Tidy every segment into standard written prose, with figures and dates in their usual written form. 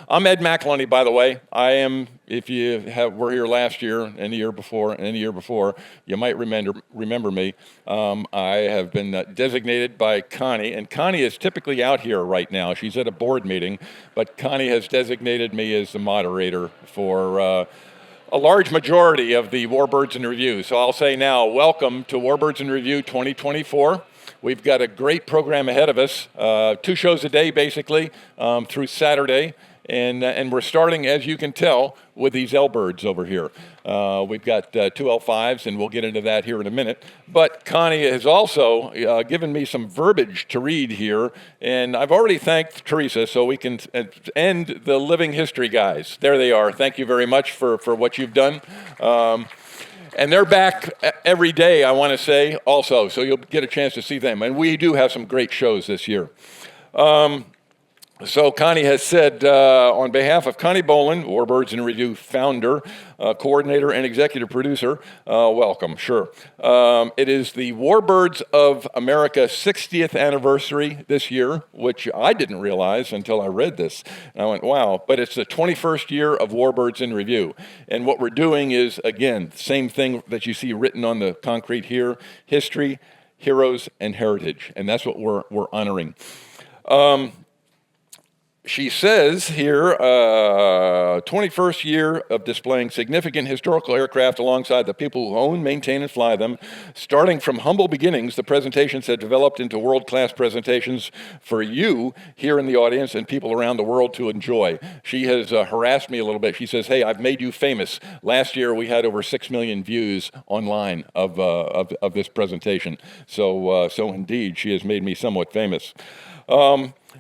I'm Ed McElhenney, by the way. I am, if you were here last year and the year before and the year before, you might remember me. I have been designated by Connie, and Connie is typically out here right now. She's at a board meeting, but Connie has designated me as the moderator for a large majority of the Warbirds in Review. So I'll say now, welcome to Warbirds in Review 2024. We've got a great program ahead of us, 2 shows a day basically through Saturday, and we're starting, as you can tell, with these L-birds over here. We've got 2 L-5s, and we'll get into that here in a minute. But Connie has also given me some verbiage to read here, and I've already thanked Teresa, so we can end the living history guys. There they are. Thank you very much for what you've done. And they're back every day, I want to say, also, so you'll get a chance to see them. And we do have some great shows this year. So Connie has said, on behalf of Connie Boland, Warbirds in Review founder, coordinator, and executive producer, welcome, sure. It is the Warbirds of America 60th anniversary this year, which I didn't realize until I read this. And I went, wow, but it's the 21st year of Warbirds in Review. And what we're doing is, again, same thing that you see written on the concrete here, history, heroes, and heritage. And that's what we're honoring. She says here, 21st year of displaying significant historical aircraft alongside the people who own, maintain, and fly them. Starting from humble beginnings, the presentations have developed into world-class presentations for you here in the audience and people around the world to enjoy. She has harassed me a little bit. She says, hey, I've made you famous. Last year, we had over 6 million views online of this presentation. So indeed, she has made me somewhat famous.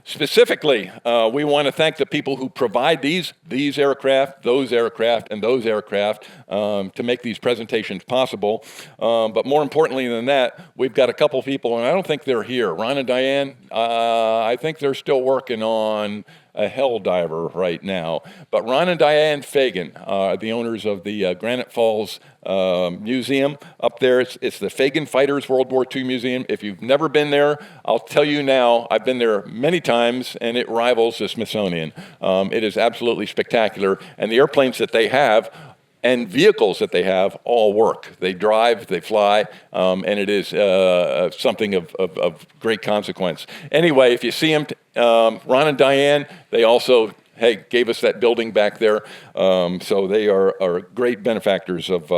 Specifically, we want to thank the people who provide these aircraft, those aircraft, and those aircraft to make these presentations possible. But more importantly than that, we've got a couple people, and I don't think they're here. Ron and Diane, I think they're still working on a hell diver right now. But Ron and Diane Fagen are the owners of the Granite Falls Museum up there. It's the Fagen Fighters WWII Museum. If you've never been there, I'll tell you now, I've been there many times, and it rivals the Smithsonian. It is absolutely spectacular, and the airplanes that they have and vehicles that they have all work. They drive, they fly, and it is something of great consequence. Anyway, if you see them, Ron and Diane, they also, hey, gave us that building back there. So they are great benefactors of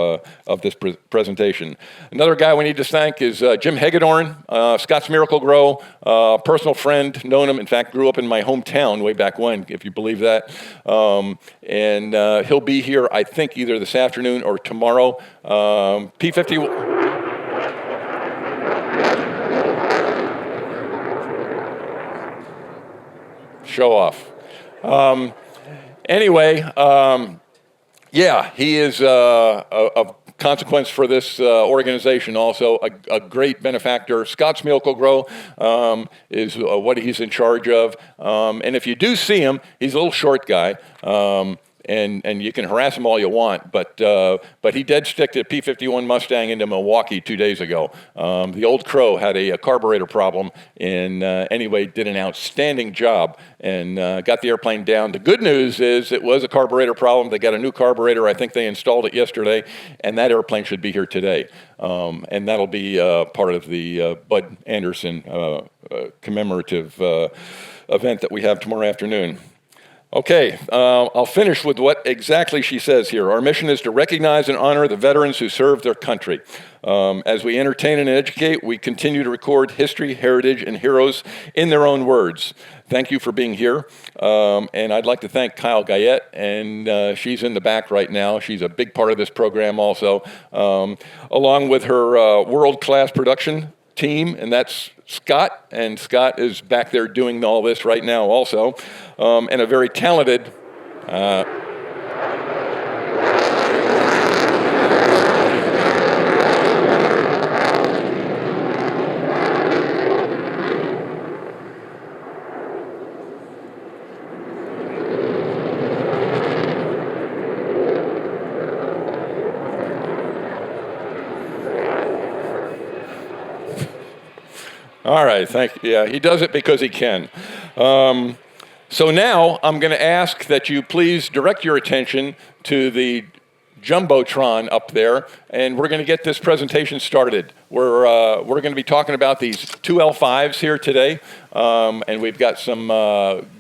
this presentation. Another guy we need to thank is Jim Hagedorn, ScottsMiracle-Gro, personal friend, known him, in fact, grew up in my hometown way back when, if you believe that. And he'll be here, I think, either this afternoon or tomorrow. P-50... Show off. Anyway, yeah, he is of consequence for this organization also, a great benefactor. ScottsMiracle-Gro is what he's in charge of. And if you do see him, he's a little short guy. And you can harass him all you want, but he dead sticked a P-51 Mustang into Milwaukee 2 days ago. The old Crow had a carburetor problem, and anyway, did an outstanding job and got the airplane down. The good news is it was a carburetor problem. They got a new carburetor. I think they installed it yesterday, and that airplane should be here today. And that'll be part of the Bud Anderson commemorative event that we have tomorrow afternoon. Okay, I'll finish with what exactly she says here. Our mission is to recognize and honor the veterans who served their country. As we entertain and educate, we continue to record history, heritage, and heroes in their own words. Thank you for being here. And I'd like to thank Kyle Guyette, and she's in the back right now. She's a big part of this program also, along with her world-class production team, and that's Scott, and Scott is back there doing all this right now also, and a very talented All right, thank you. Yeah, he does it because he can. So now I'm going to ask that you please direct your attention to the Jumbotron up there, and we're going to get this presentation started. We're going to be talking about these two L-5s here today, and we've got some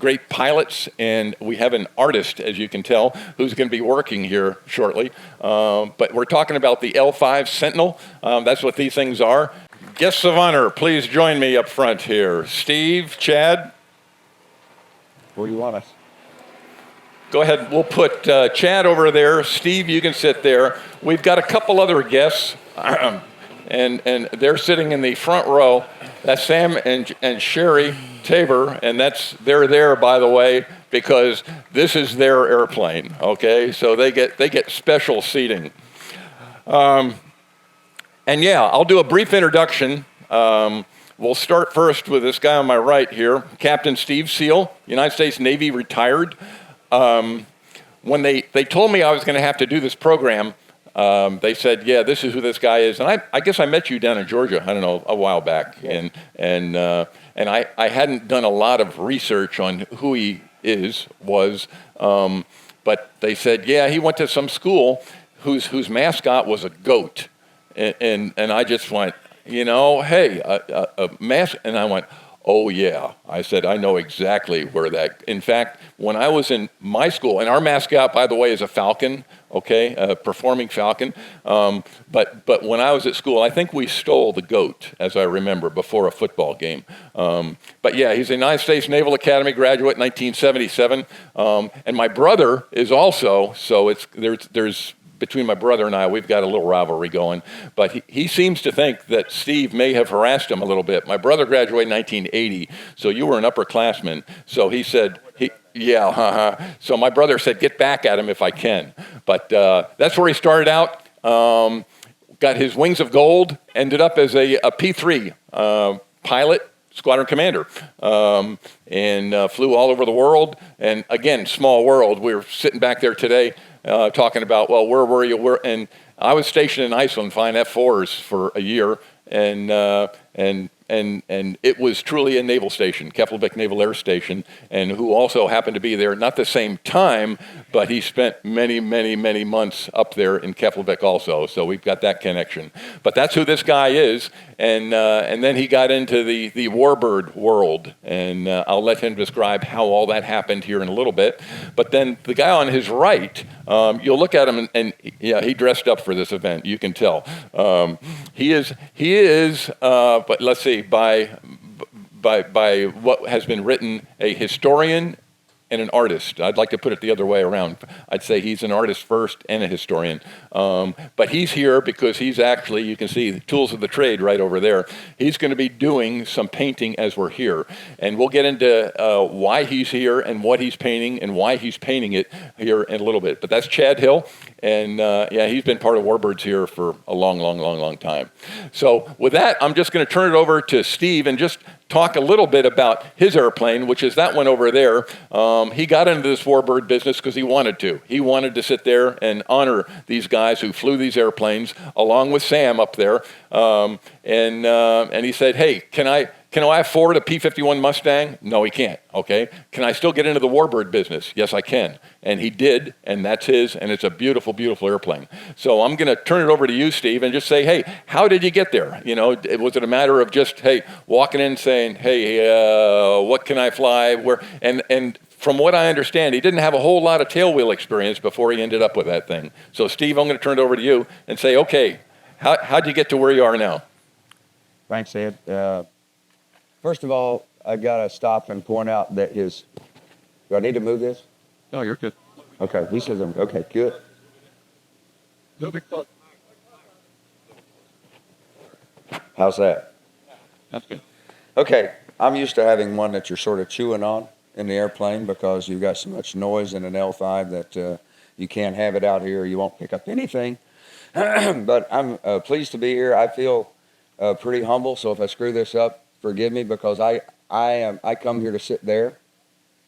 great pilots, and we have an artist, as you can tell, who's going to be working here shortly. But we're talking about the L-5 Sentinel. That's what these things are. Guests of honor, please join me up front here. Steve, Chad. Where do you want us? Go ahead, we'll put Chad over there. Steve, you can sit there. We've got a couple other guests, and they're sitting in the front row. That's Sam and Sherry Tabor, and they're there, by the way, because this is their airplane, okay? So they get special seating. And yeah, I'll do a brief introduction. We'll start first with this guy on my right here, Captain Steve Seal, United States Navy retired. When they told me I was going to have to do this program, they said, yeah, this is who this guy is. And I guess I met you down in Georgia, I don't know, a while back. Yes. And I hadn't done a lot of research on who he was. But they said, yeah, he went to some school whose mascot was a goat. And I just went, hey, a mascot. And I went, oh, yeah. I said, I know exactly where that... In fact, when I was in my school, and our mascot, by the way, is a falcon, okay, a performing falcon. But when I was at school, I think we stole the goat, as I remember, before a football game. But yeah, he's a United States Naval Academy graduate, 1977. And my brother is also, so there's between my brother and I, we've got a little rivalry going. But he seems to think that Steve may have harassed him a little bit. My brother graduated in 1980, so you were an upperclassman. So he said, So my brother said, get back at him if I can. But that's where he started out. Got his wings of gold, ended up as a P3 pilot, squadron commander, and flew all over the world. And again, small world. We were sitting back there today talking about, well, where were you? And I was stationed in Iceland flying F-4s for a year, and it was truly a naval station, Keflavik Naval Air Station, and who also happened to be there, not the same time, but he spent many, many, many months up there in Keflavik also, so we've got that connection. But that's who this guy is, and then he got into the warbird world, and I'll let him describe how all that happened here in a little bit. But then the guy on his right, you'll look at him, and yeah, he dressed up for this event, you can tell. He is, but let's see, by what has been written, a historian and an artist. I'd like to put it the other way around. I'd say he's an artist first and a historian. But he's here because he's actually, you can see the tools of the trade right over there. He's going to be doing some painting as we're here. And we'll get into why he's here and what he's painting and why he's painting it here in a little bit. But that's Chad Hill. And yeah, he's been part of Warbirds here for a long time. So with that, I'm just going to turn it over to Steve and just talk a little bit about his airplane, which is that one over there. He got into this Warbird business because he wanted to. He wanted to sit there and honor these guys who flew these airplanes, along with Sam up there. And he said, hey, can I afford a P-51 Mustang? No, he can't, okay? Can I still get into the Warbird business? Yes, I can. And he did, and that's his, and it's a beautiful, beautiful airplane. So I'm going to turn it over to you, Steve, and just say, hey, how did you get there? Was it a matter of just, hey, walking in saying, hey, what can I fly? Where? And from what I understand, he didn't have a whole lot of tailwheel experience before he ended up with that thing. So, Steve, I'm going to turn it over to you and say, okay, how'd you get to where you are now? Thanks, Ed. First of all, I got to stop and point out that do I need to move this? No, you're good. Okay, he says, okay, good. How's that? That's good. Okay, I'm used to having one that you're sort of chewing on in the airplane because you've got so much noise in an L5 that you can't have it out here. You won't pick up anything. But I'm pleased to be here. I feel pretty humble, so if I screw this up, forgive me, because I come here to sit there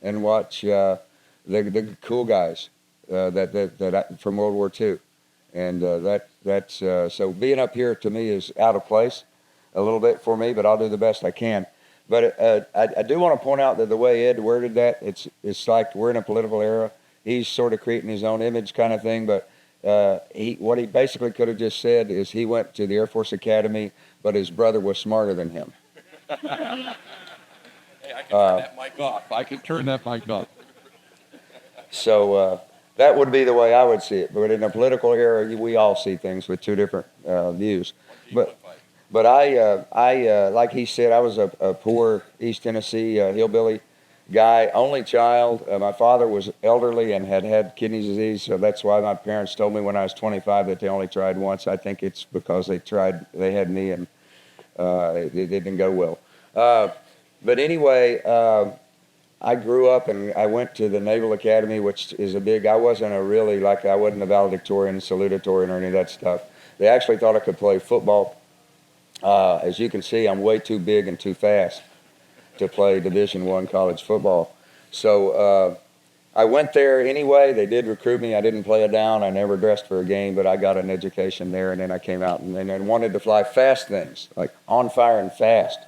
and watch the cool guys from World War II, and so being up here to me is out of place a little bit for me, but I'll do the best I can. But I do want to point out that the way Ed worded that, it's like we're in a political era. He's sort of creating his own image kind of thing. But what he basically could have just said is he went to the Air Force Academy, but his brother was smarter than him. Hey, I can turn that mic off. I can turn that mic off. So that would be the way I would see it. But in a political era, we all see things with two different views. But I like he said, I was a poor East Tennessee hillbilly guy, only child. My father was elderly and had kidney disease, so that's why my parents told me when I was 25 that they only tried once. I think it's because they had me, and it didn't go well. But anyway, I grew up and I went to the Naval Academy, which is I wasn't I wasn't a valedictorian, salutatorian, or any of that stuff. They actually thought I could play football. As you can see, I'm way too big and too fast to play Division I college football. So I went there anyway. They did recruit me. I didn't play it down. I never dressed for a game, but I got an education there, and then I came out and wanted to fly fast things, like on fire and fast.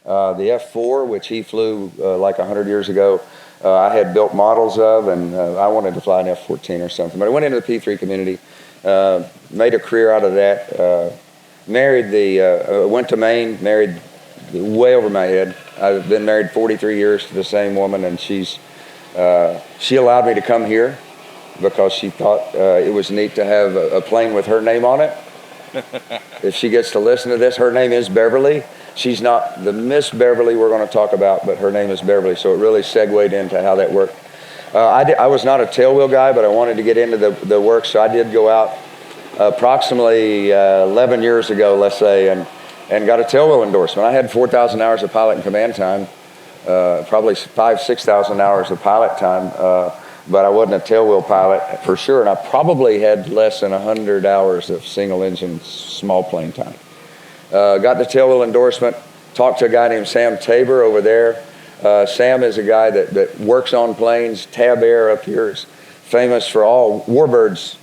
The F-4, which he flew like 100 years ago, I had built models of, and I wanted to fly an F-14 or something. But I went into the P-3 community, made a career out of that. Went to Maine, married way over my head. I've been married 43 years to the same woman, and she allowed me to come here because she thought it was neat to have a plane with her name on it. If she gets to listen to this, her name is Beverly. She's not the Miss Beverly we're going to talk about, but her name is Beverly, so it really segued into how that worked. I was not a tailwheel guy, but I wanted to get into the work, so I did go out approximately 11 years ago, let's say, and got a tailwheel endorsement. I had 4,000 hours of pilot and command time, probably 6,000 hours of pilot time, but I wasn't a tailwheel pilot for sure, and I probably had less than 100 hours of single-engine small plane time. Got the tailwheel endorsement, talked to a guy named Sam Tabor over there. Sam is a guy that works on planes. Tab Air up here is famous for all Warbirds,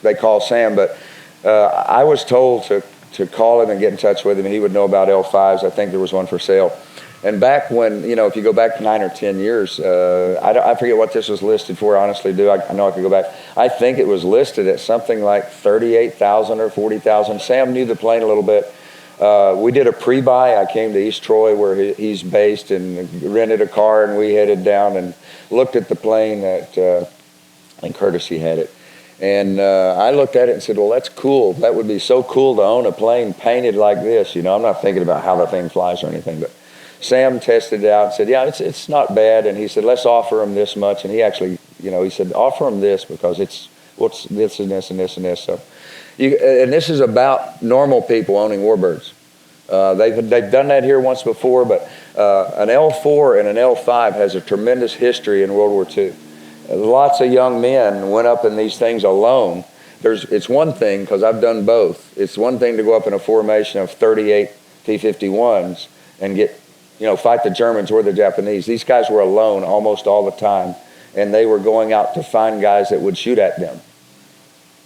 they call Sam, but I was told to call him and get in touch with him, and he would know about L-5s. I think there was one for sale. And back when, if you go back 9 or 10 years, I forget what this was listed for, I honestly do. I know I could go back. I think it was listed at something like $38,000 or $40,000. Sam knew the plane a little bit. We did a pre-buy. I came to East Troy where he's based and rented a car, and we headed down and looked at the plane that I think Courtesy had it. And I looked at it and said, well, that's cool. That would be so cool to own a plane painted like this. I'm not thinking about how the thing flies or anything, but Sam tested it out and said, yeah, it's not bad. And he said, let's offer him this much. And he actually, he said, offer him this because it's this and this and this and this. So, and this is about normal people owning Warbirds. They've done that here once before, but an L-4 and an L-5 has a tremendous history in World War II. Lots of young men went up in these things alone. It's one thing, because I've done both. It's one thing to go up in a formation of 38 P-51s and fight the Germans or the Japanese. These guys were alone almost all the time, and they were going out to find guys that would shoot at them.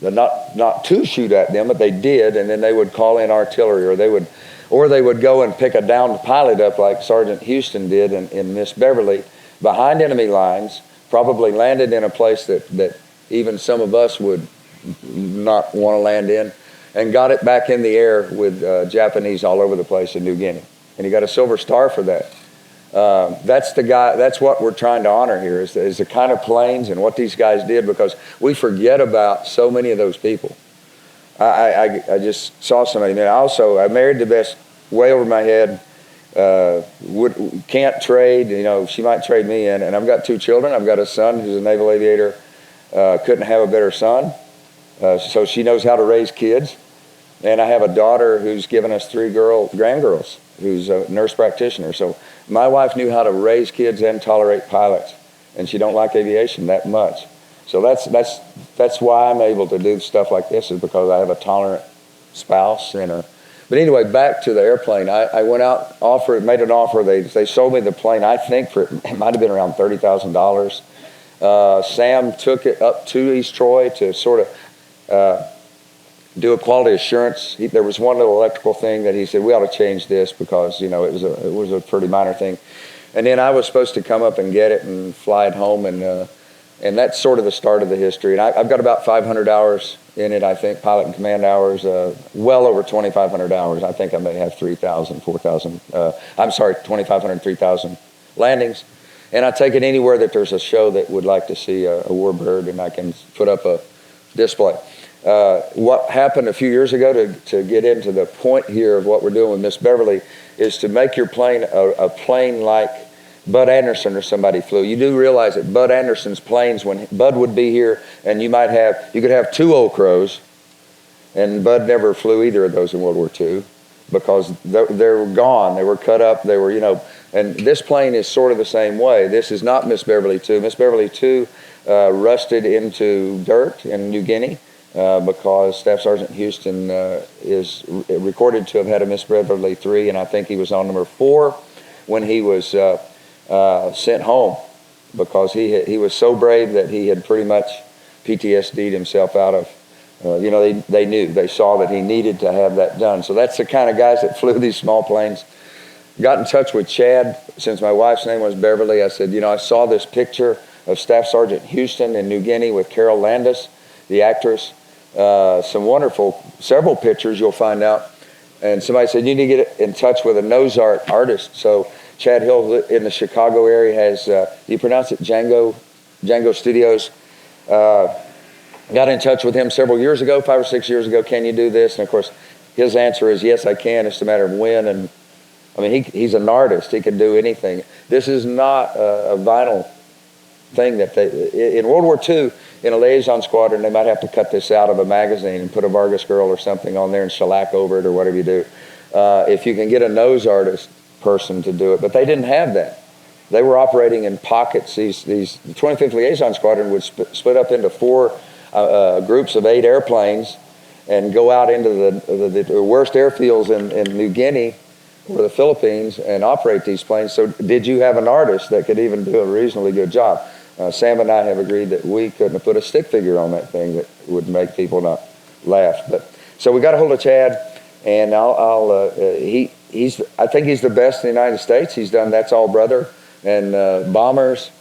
Not to shoot at them, but they did, and then they would call in artillery, or they would go and pick a downed pilot up like Sergeant Houston did in Miss Beverly behind enemy lines. Probably landed in a place that even some of us would not want to land in, and got it back in the air with Japanese all over the place in New Guinea. And he got a Silver Star for that. That's the guy. That's what we're trying to honor here is the kind of planes and what these guys did, because we forget about so many of those people. I just saw somebody. I married the best way over my head. Can't trade, she might trade me in, and I've got 2 children. I've got a son who's a naval aviator. Couldn't have a better son, so she knows how to raise kids. And I have a daughter who's given us 3 grandgirls, who's a nurse practitioner. So my wife knew how to raise kids and tolerate pilots, and she don't like aviation that much. So that's why I'm able to do stuff like this, is because I have a tolerant spouse and But anyway, back to the airplane. I went out, made an offer. They sold me the plane, I think, it might have been around $30,000. Sam took it up to East Troy to sort of do a quality assurance. There was one little electrical thing that he said, we ought to change this because, it was a pretty minor thing. And then I was supposed to come up and get it and fly it home, and that's sort of the start of the history. And I've got about 500 hours in it, I think, pilot and command hours, well over 2,500 hours. I think I may have 3,000, 4,000, 2,500, 3,000 landings. And I take it anywhere that there's a show that would like to see a warbird, and I can put up a display. What happened a few years ago to get into the point here of what we're doing with Miss Beverly is to make your plane a plane like Bud Anderson or somebody flew. You do realize that Bud Anderson's planes, when Bud would be here, and you could have 2 Old Crows, and Bud never flew either of those in World War II because they were gone. They were cut up. They were, and this plane is sort of the same way. This is not Miss Beverly II. Miss Beverly II rusted into dirt in New Guinea. Because Staff Sergeant Houston is recorded to have had a Miss Beverly III, and I think he was on number 4 when he was sent home because he was so brave that he had pretty much PTSD'd himself out of. They saw that he needed to have that done. So that's the kind of guys that flew these small planes. Got in touch with Chad since my wife's name was Beverly. I said, I saw this picture of Staff Sergeant Houston in New Guinea with Carol Landis, the actress. Several pictures you'll find out. And somebody said, you need to get in touch with a nose art artist. So Chad Hill in the Chicago area has, do you pronounce it Django Studios? Got in touch with him several years ago, 5 or 6 years ago. Can you do this? And of course, his answer is, yes, I can. It's a matter of when. And I mean, he's an artist. He can do anything. This is not a vinyl thing that in World War II, in a liaison squadron, they might have to cut this out of a magazine and put a Vargas girl or something on there and shellac over it or whatever you do. If you can get a nose artist person to do it, but they didn't have that. They were operating in pockets. The 25th Liaison Squadron would split up into 4 groups of 8 airplanes and go out into the worst airfields in New Guinea or the Philippines and operate these planes. So did you have an artist that could even do a reasonably good job? Sam and I have agreed that we couldn't have put a stick figure on that thing that would make people not laugh. So we got a hold of Chad, and I think he's the best in the United States. He's done That's All Brother and bombers.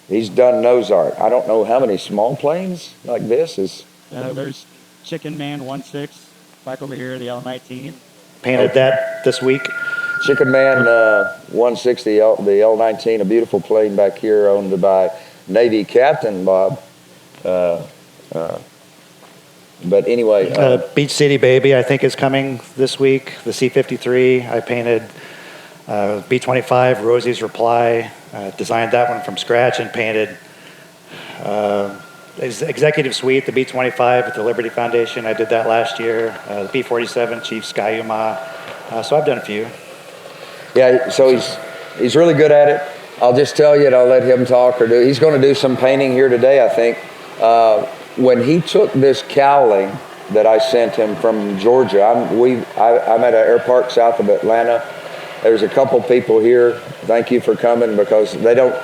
He's done nose art. I don't know how many small planes like this is. There's Chicken Man 1.6 back over here, the L-19. Painted that this week. Chicken Man 160, the L-19, a beautiful plane back here owned by Navy Captain Bob. But anyway. Beach City Baby, I think, is coming this week. The C-53, I painted. B-25, Rosie's Reply, designed that one from scratch and painted. Executive Suite, the B-25 at the Liberty Foundation, I did that last year. The B-47, Chief Skyuma. So I've done a few. Yeah, so he's really good at it. I'll just tell you, and I'll let him talk or do. He's going to do some painting here today, I think. When he took this cowling that I sent him from Georgia, I'm at an air park south of Atlanta. There's a couple people here. Thank you for coming because they don't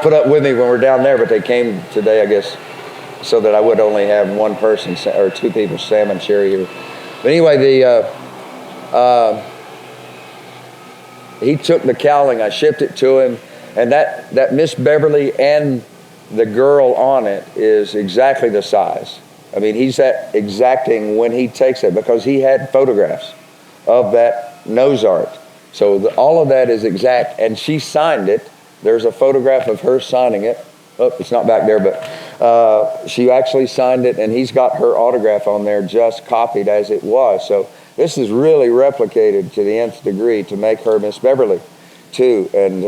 put up with me when we're down there, but they came today, I guess, so that I would only have one person or 2 people, Sam and Sherry here. But anyway, he took the cowling. I shipped it to him. And that Miss Beverly and the girl on it is exactly the size. I mean, he's that exacting when he takes it because he had photographs of that nose art. So all of that is exact. And she signed it. There's a photograph of her signing it. Oh, it's not back there, but she actually signed it, and he's got her autograph on there just copied as it was. So this is really replicated to the nth degree to make her Miss Beverly. Too, and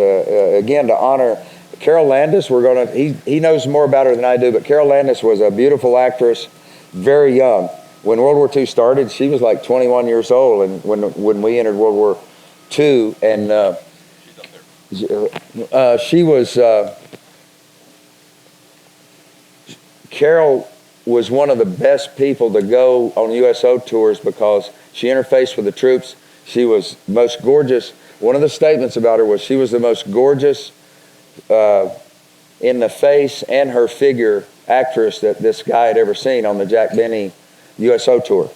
again, to honor Carol Landis, he knows more about her than I do, but Carol Landis was a beautiful actress, very young. When World War II started, she was like 21 years old, and when we entered World War II, and she was, Carol was one of the best people to go on USO tours because she interfaced with the troops. She was most gorgeous. One of the statements about her was she was the most gorgeous in the face and her figure actress that this guy had ever seen on the Jack Benny USO tour.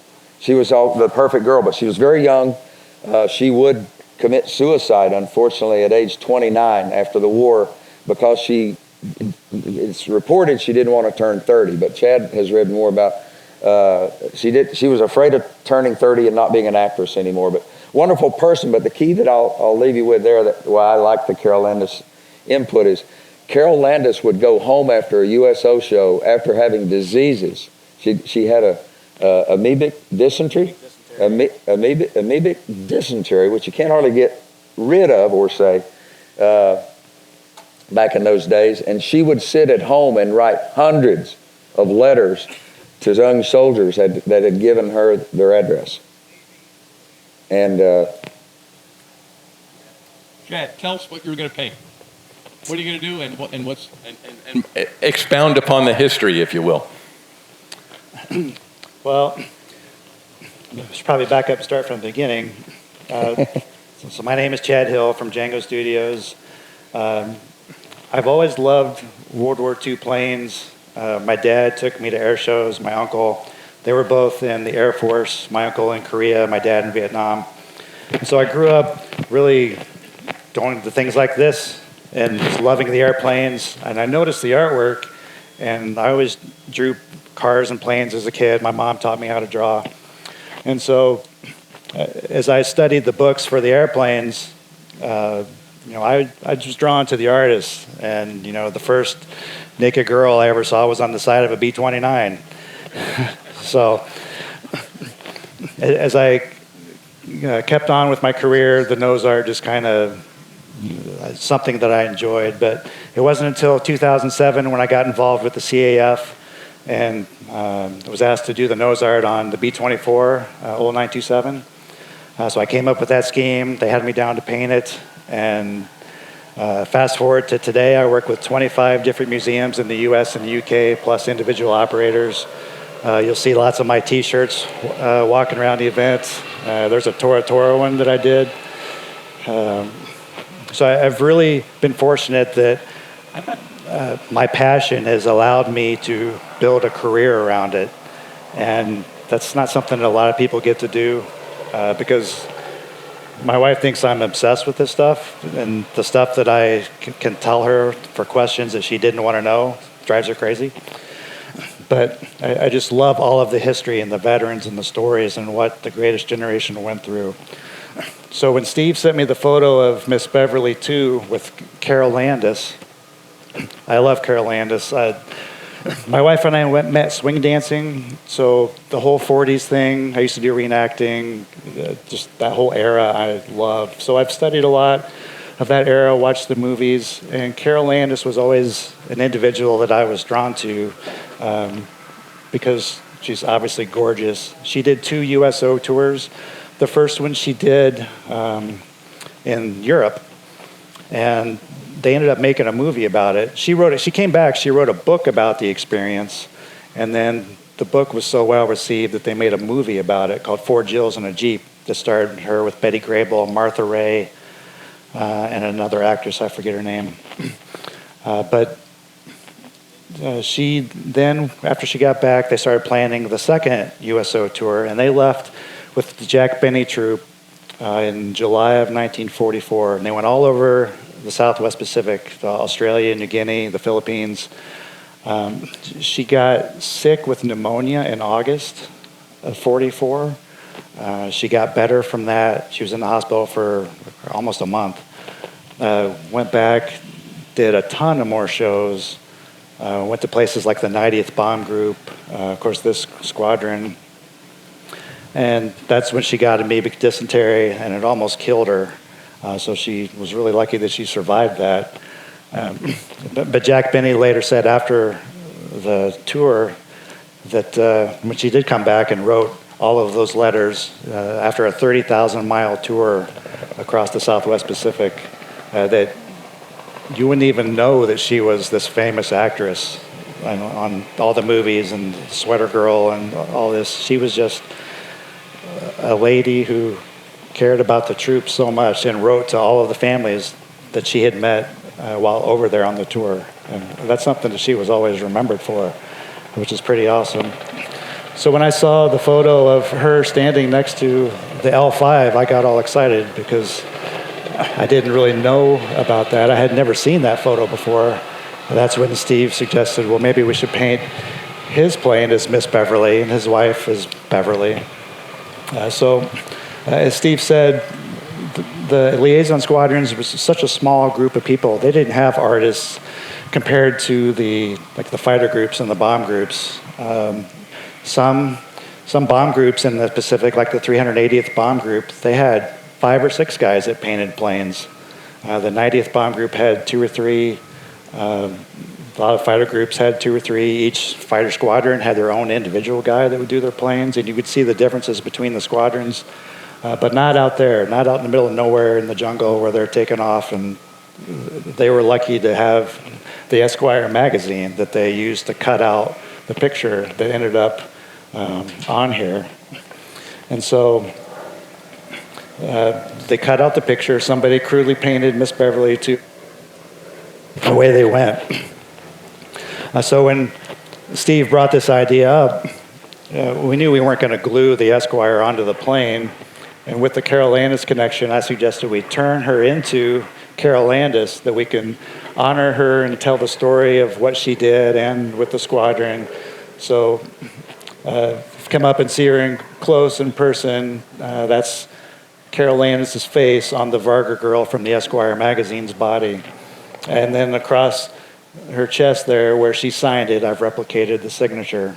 she was the perfect girl, but she was very young. She would commit suicide, unfortunately, at age 29 after the war, because it's reported she didn't want to turn 30, but Chad has read more about, she was afraid of turning 30 and not being an actress anymore, but wonderful person. But the key that I'll leave you with there, that why I like the Carol Landis input, is Carol Landis would go home after a USO show after having diseases. She had a amoebic dysentery, amoebic dysentery, which you can't hardly get rid of or say back in those days. And she would sit at home and write hundreds of letters to young soldiers that had given her their address. And Chad, tell us what you're going to paint. What are you going to do, and expound upon the history, if you will. Well, I should probably back up and start from the beginning. So my name is Chad Hill from Django Studios. I've always loved World War II planes. My dad took me to air shows, my uncle. They were both in the Air Force, my uncle in Korea, my dad in Vietnam. And so I grew up really going to things like this and just loving the airplanes. And I noticed the artwork, and I always drew cars and planes as a kid. My mom taught me how to draw. And so as I studied the books for the airplanes, I was drawn to the artists. And, the first naked girl I ever saw was on the side of a B-29. So as I kept on with my career, the nose art just kind of something that I enjoyed. But it wasn't until 2007 when I got involved with the CAF and was asked to do the nose art on the B-24, Old 927. So I came up with that scheme. They had me down to paint it. And fast forward to today, I work with 25 different museums in the US and the UK, plus individual operators. You'll see lots of my T-shirts walking around the event. There's a Tora Tora one that I did. So I've really been fortunate that my passion has allowed me to build a career around it. And that's not something that a lot of people get to do because my wife thinks I'm obsessed with this stuff, and the stuff that I can tell her for questions that she didn't want to know drives her crazy. But I just love all of the history and the veterans and the stories and what the greatest generation went through. So when Steve sent me the photo of Miss Beverly 2 with Carol Landis, I love Carol Landis. My wife and I met swing dancing, so the whole 40s thing, I used to do reenacting, just that whole era I love. So I've studied a lot of that era, watched the movies, and Carol Landis was always an individual that I was drawn to because she's obviously gorgeous. She did 2 USO tours. The first one she did in Europe, and they ended up making a movie about it. She came back, she wrote a book about the experience, and then the book was so well received that they made a movie about it called Four Jills in a Jeep that starred her with Betty Grable, Martha Ray, and another actress, I forget her name. But she then, after she got back, they started planning the second USO tour, and they left with the Jack Benny Troupe in July of 1944, and they went all over the Southwest Pacific, Australia, New Guinea, the Philippines. She got sick with pneumonia in August of 44. She got better from that. She was in the hospital for almost a month. Went back, did a ton of more shows. Went to places like the 90th Bomb Group, of course this squadron. And that's when she got amoebic dysentery, and it almost killed her. So she was really lucky that she survived that. But Jack Benny later said after the tour that when she did come back and wrote all of those letters after a 30,000-mile tour across the Southwest Pacific, that you wouldn't even know that she was this famous actress on all the movies and Sweater Girl and all this. She was just a lady who cared about the troops so much and wrote to all of the families that she had met while over there on the tour. And that's something that she was always remembered for, which is pretty awesome. So when I saw the photo of her standing next to the L-5, I got all excited because I didn't really know about that. I had never seen that photo before. That's when Steve suggested, well, maybe we should paint his plane as Miss Beverly and his wife as Beverly. As Steve said, the liaison squadrons was such a small group of people. They didn't have artists compared to the fighter groups and the bomb groups. Some bomb groups in the Pacific, like the 380th Bomb Group, they had 5 or 6 guys that painted planes. The 90th Bomb Group had 2 or 3. A lot of fighter groups had 2 or 3. Each fighter squadron had their own individual guy that would do their planes, and you could see the differences between the squadrons, but not out there, not out in the middle of nowhere in the jungle where they're taking off. And they were lucky to have the Esquire magazine that they used to cut out the picture that ended up on here. And so they cut out the picture. Somebody crudely painted Miss Beverly to away they went. So when Steve brought this idea up, we knew we weren't going to glue the Esquire onto the plane. And with the Carol Landis connection, I suggested we turn her into Carol Landis, that we can honor her and tell the story of what she did and with the squadron. So come up and see her in close in person. That's Carol Landis' face on the Varga girl from the Esquire magazine's body. And then across her chest there where she signed it, I've replicated the signature.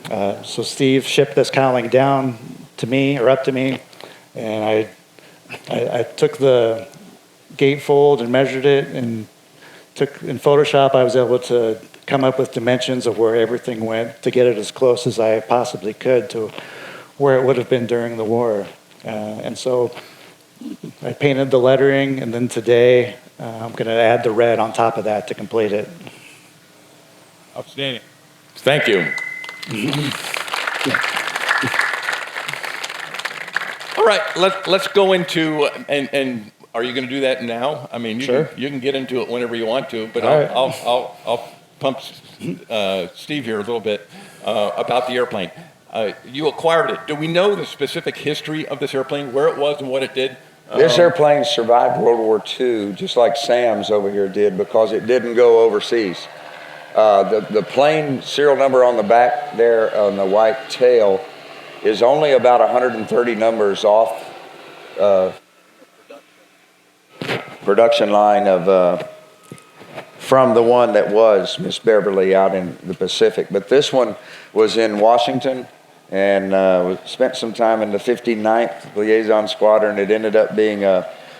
So Steve shipped this cowling down to me, or up to me, and I took the gatefold and measured it, and in Photoshop I was able to come up with dimensions of where everything went to get it as close as I possibly could to where it would have been during the war. And so I painted the lettering, and then today I'm going to add the red on top of that to complete it. Outstanding. Thank you. All right, let's go into, and are you going to do that now? I mean, you can get into it whenever you want to, but I'll pump Steve here a little bit about the airplane. You acquired it. Do we know the specific history of this airplane, where it was and what it did? This airplane survived World War II, just like Sam's over here did, because it didn't go overseas. The plane serial number on the back there on the white tail is only about 130 numbers off production line of from the one that was Miss Beverly out in the Pacific. But this one was in Washington, and spent some time in the 59th Liaison Squadron. It ended up being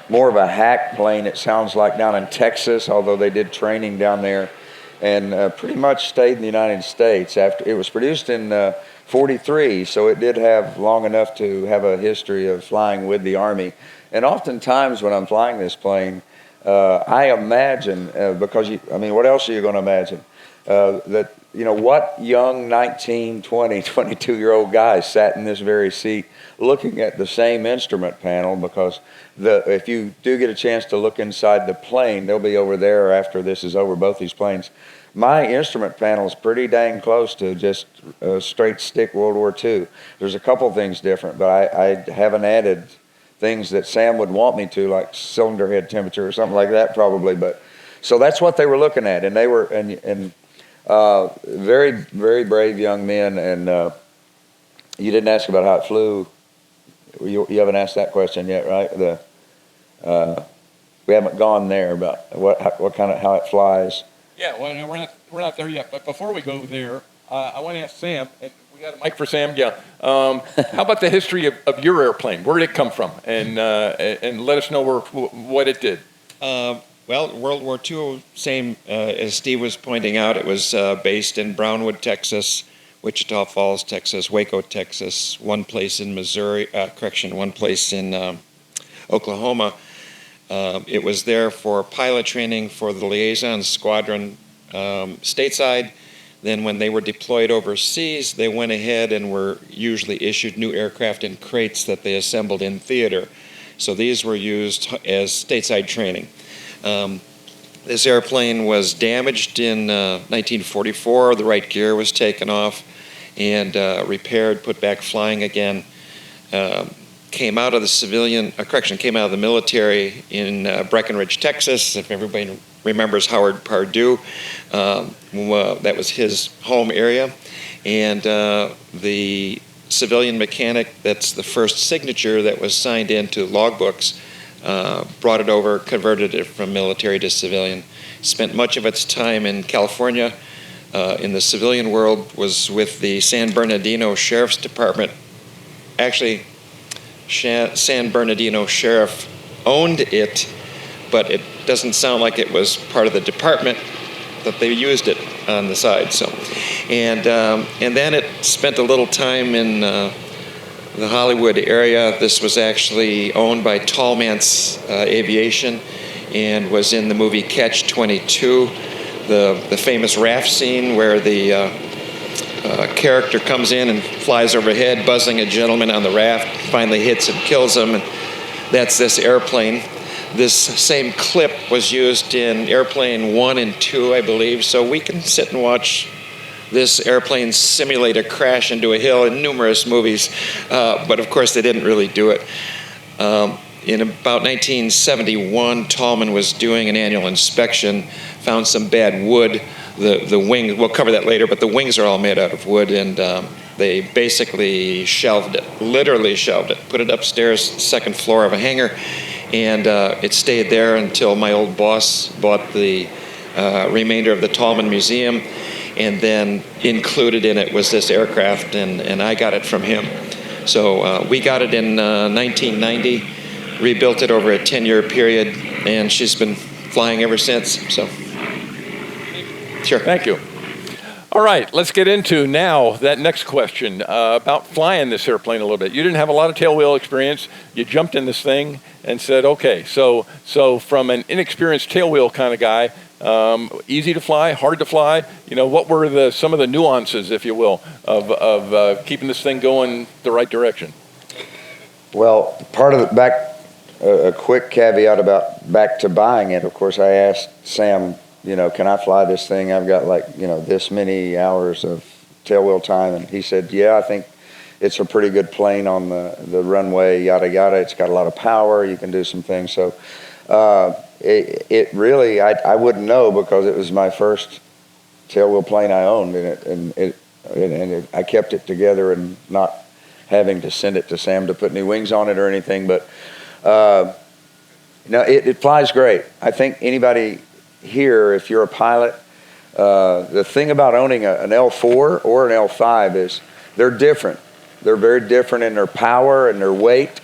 more of a hack plane, it sounds like, down in Texas, although they did training down there, and pretty much stayed in the United States. After it was produced in 43, so it did have long enough to have a history of flying with the Army. And oftentimes when I'm flying this plane, I imagine, because what else are you going to imagine? That, what young 19, 20, 22-year-old guy sat in this very seat looking at the same instrument panel, because if you do get a chance to look inside the plane, they'll be over there after this is over, both these planes. My instrument panel is pretty dang close to just straight stick World War II. There's a couple things different, but I haven't added things that Sam would want me to, like cylinder head temperature or something like that probably. But so that's what they were looking at, and they were very, very brave young men. And you didn't ask about how it flew. You haven't asked that question yet, right? We haven't gone there about what kind of how it flies. Yeah, well, no, we're not there yet. But before we go there, I want to ask Sam, and we got a mic for Sam. Yeah. How about the history of your airplane? Where did it come from? And let us know what it did. Well, World War II, same as Steve was pointing out, it was based in Brownwood, Texas, Wichita Falls, Texas, Waco, Texas, one place in one place in Oklahoma. It was there for pilot training for the liaison squadron stateside. Then when they were deployed overseas, they went ahead and were usually issued new aircraft in crates that they assembled in theater. So these were used as stateside training. This airplane was damaged in 1944. The right gear was taken off, and repaired, put back flying again. Came out of the military in Breckenridge, Texas. If everybody remembers Howard Pardue, that was his home area. And the civilian mechanic, that's the first signature that was signed into logbooks, brought it over, converted it from military to civilian. Spent much of its time in California in the civilian world, was with the San Bernardino Sheriff's Department. Actually, San Bernardino Sheriff owned it, but it doesn't sound like it was part of the department, that they used it on the side. So, and then it spent a little time in the Hollywood area. This was actually owned by Tallman's Aviation, and was in the movie Catch-22, the famous raft scene where the character comes in and flies overhead, buzzing a gentleman on the raft, finally hits and kills him, and that's this airplane. This same clip was used in Airplane 1 and 2, I believe, so we can sit and watch this airplane simulate a crash into a hill in numerous movies, but of course they didn't really do it. In about 1971, Tallman was doing an annual inspection, found some bad wood. The wing, we'll cover that later, but the wings are all made out of wood, and they basically shelved it, literally shelved it, put it upstairs, second floor of a hangar, and it stayed there until my old boss bought the remainder of the Tallman Museum, and then included in it was this aircraft, and I got it from him. So we got it in 1990, rebuilt it over a 10-year period, and she's been flying ever since, so. Sure. Thank you. All right, let's get into now that next question about flying this airplane a little bit. You didn't have a lot of tailwheel experience. You jumped in this thing and said, okay, so from an inexperienced tailwheel kind of guy, easy to fly, hard to fly, what were some of the nuances, if you will, of keeping this thing going the right direction? Well, part of a quick caveat about back to buying it. Of course, I asked Sam, can I fly this thing? I've got this many hours of tailwheel time. And he said, yeah, I think it's a pretty good plane on the runway, yada, yada. It's got a lot of power. You can do some things. So it really, I wouldn't know because it was my first tailwheel plane I owned. And I kept it together and not having to send it to Sam to put new wings on it or anything. But it flies great. I think anybody here, if you're a pilot, the thing about owning an L4 or an L5 is they're different. They're very different in their power and their weight.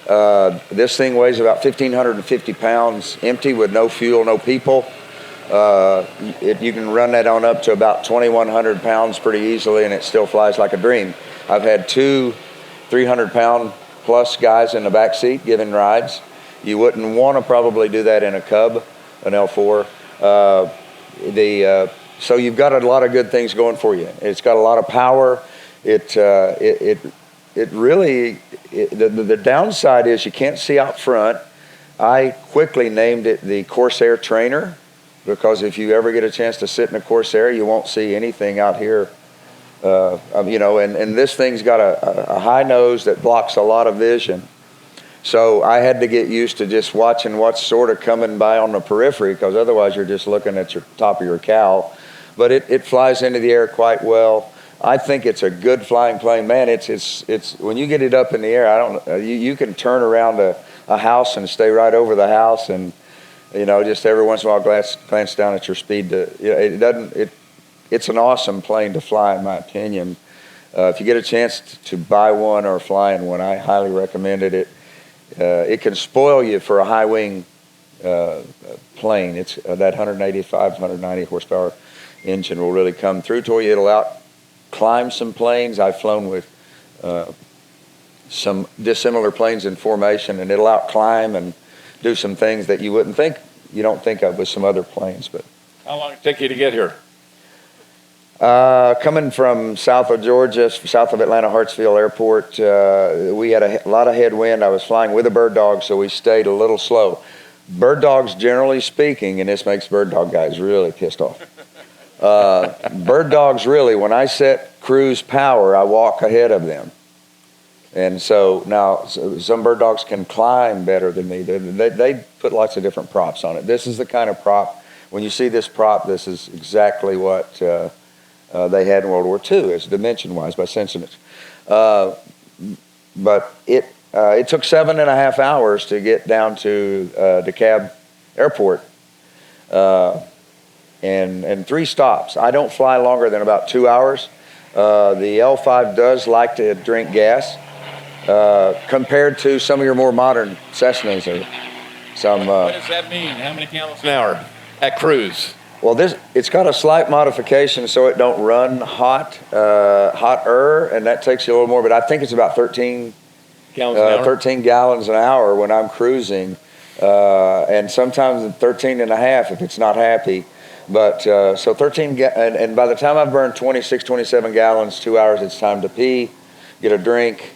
This thing weighs about 1,550 pounds, empty with no fuel, no people. You can run that on up to about 2,100 pounds pretty easily, and it still flies like a dream. I've had 2 300-pound plus guys in the back seat giving rides. You wouldn't want to probably do that in a Cub, an L4. So you've got a lot of good things going for you. It's got a lot of power. The downside is you can't see out front. I quickly named it the Corsair Trainer because if you ever get a chance to sit in a Corsair, you won't see anything out here. And this thing's got a high nose that blocks a lot of vision. So I had to get used to just watching what's sort of coming by on the periphery because otherwise you're just looking at your top of your cowl. But it flies into the air quite well. I think it's a good flying plane, man. It's when you get it up in the air, you can turn around a house and stay right over the house, and just every once in a while glance down at your speed. It's an awesome plane to fly, in my opinion. If you get a chance to buy one or fly in one, I highly recommend it. It can spoil you for a high wing plane. It's that 185, 190 horsepower engine will really come through to you. It'll climb some planes. I've flown with some dissimilar planes in formation, and it'll outclimb and do some things that you don't think of with some other planes. But how long did it take you to get here? Coming from south of Georgia, south of Atlanta, Hartsfield Airport, we had a lot of headwind. I was flying with a bird dog, so we stayed a little slow. Bird dogs, generally speaking, and this makes bird dog guys really pissed off. Bird dogs, really, when I set cruise power, I walk ahead of them. And so now some bird dogs can climb better than me. They put lots of different props on it. This is the kind of prop, when you see this prop, this is exactly what they had in World War II, as dimension-wise, by sensing it. But it took 7.5 hours to get down to DeKalb Airport, and 3 stops. I don't fly longer than about 2 hours. The L-5 does like to drink gas, compared to some of your more modern Cessnas. Or some. What does that mean? How many gallons an hour at cruise? Well, it's got a slight modification so it don't run hotter, and that takes you a little more. But I think it's about 13 Gallons an hour? 13 gallons an hour when I'm cruising, and sometimes 13 and a half if it's not happy. But so 13, and by the time I've burned 26, 27 gallons, 2 hours, it's time to pee, get a drink,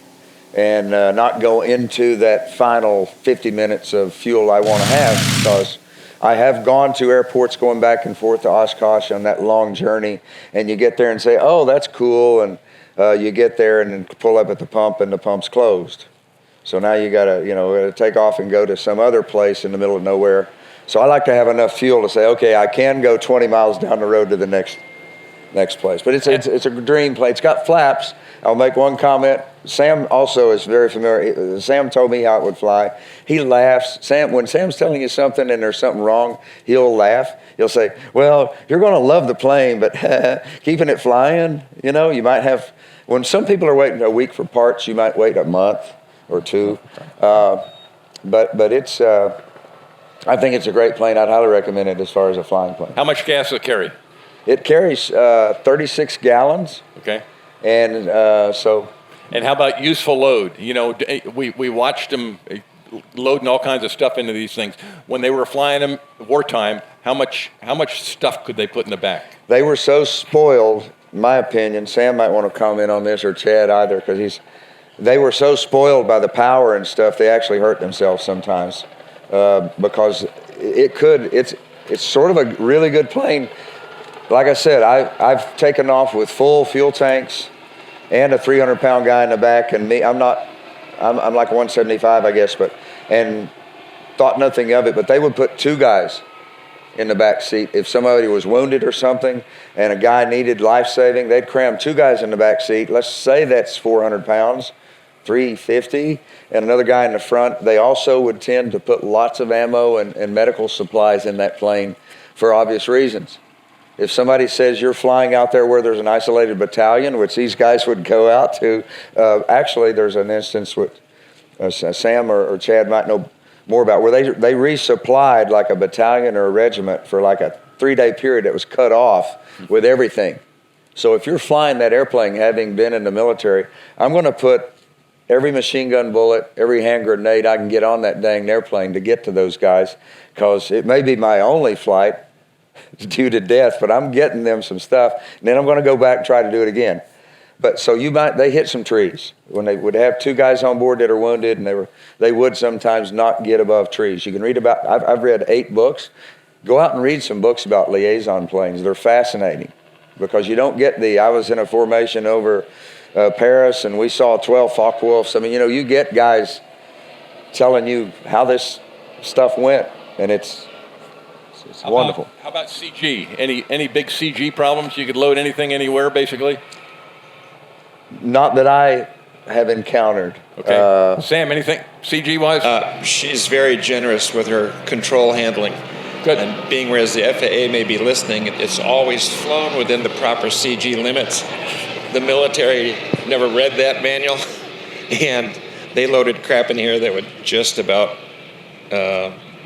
and not go into that final 50 minutes of fuel I want to have, because I have gone to airports going back and forth to Oshkosh on that long journey, and you get there and say, oh, that's cool, and you get there and then pull up at the pump and the pump's closed. So now you gotta take off and go to some other place in the middle of nowhere. So I like to have enough fuel to say, okay, I can go 20 miles down the road to the next place. But it's a dream plane. It's got flaps. I'll make one comment. Sam also is very familiar. Sam told me how it would fly. He laughs. When Sam's telling you something and there's something wrong, he'll laugh. He'll say, well, you're going to love the plane, but keeping it flying, you might have, when some people are waiting a week for parts, you might wait a month or 2. But it's, I think it's a great plane. I'd highly recommend it as far as a flying plane. How much gas does it carry? It carries 36 gallons. Okay. And And how about useful load? We watched them loading all kinds of stuff into these things. When they were flying them wartime, how much stuff could they put in the back? They were so spoiled, in my opinion. Sam might want to comment on this, or Chad either, because they were so spoiled by the power and stuff, they actually hurt themselves sometimes, because it's sort of a really good plane. Like I said, I've taken off with full fuel tanks and a 300-pound guy in the back, and I'm like 175, I guess, and thought nothing of it. But they would put 2 guys in the back seat if somebody was wounded or something, and a guy needed life-saving. They'd cram 2 guys in the back seat. Let's say that's 400 pounds, 350, and another guy in the front. They also would tend to put lots of ammo and medical supplies in that plane for obvious reasons. If somebody says you're flying out there where there's an isolated battalion, which these guys would go out to, actually there's an instance with Sam or Chad might know more about, where they resupplied like a battalion or a regiment for like a 3-day period that was cut off with everything. So if you're flying that airplane, having been in the military, I'm going to put every machine gun bullet, every hand grenade I can get on that dang airplane to get to those guys, because it may be my only flight due to death, but I'm getting them some stuff, and then I'm going to go back and try to do it again. But so they hit some trees when they would have 2 guys on board that are wounded, and they would sometimes not get above trees. You can read about, I've read 8 books. Go out and read some books about liaison planes. They're fascinating, because you don't get I was in a formation over Paris, and we saw 12 Focke-Wulfs. I mean, you get guys telling you how this stuff went, and it's wonderful. How about CG? Any big CG problems? You could load anything anywhere, basically? Not that I have encountered. Okay. Sam, anything CG-wise? She's very generous with her control handling. Good. And being whereas the FAA may be listening, it's always flown within the proper CG limits. The military never read that manual, and they loaded crap in here that would just about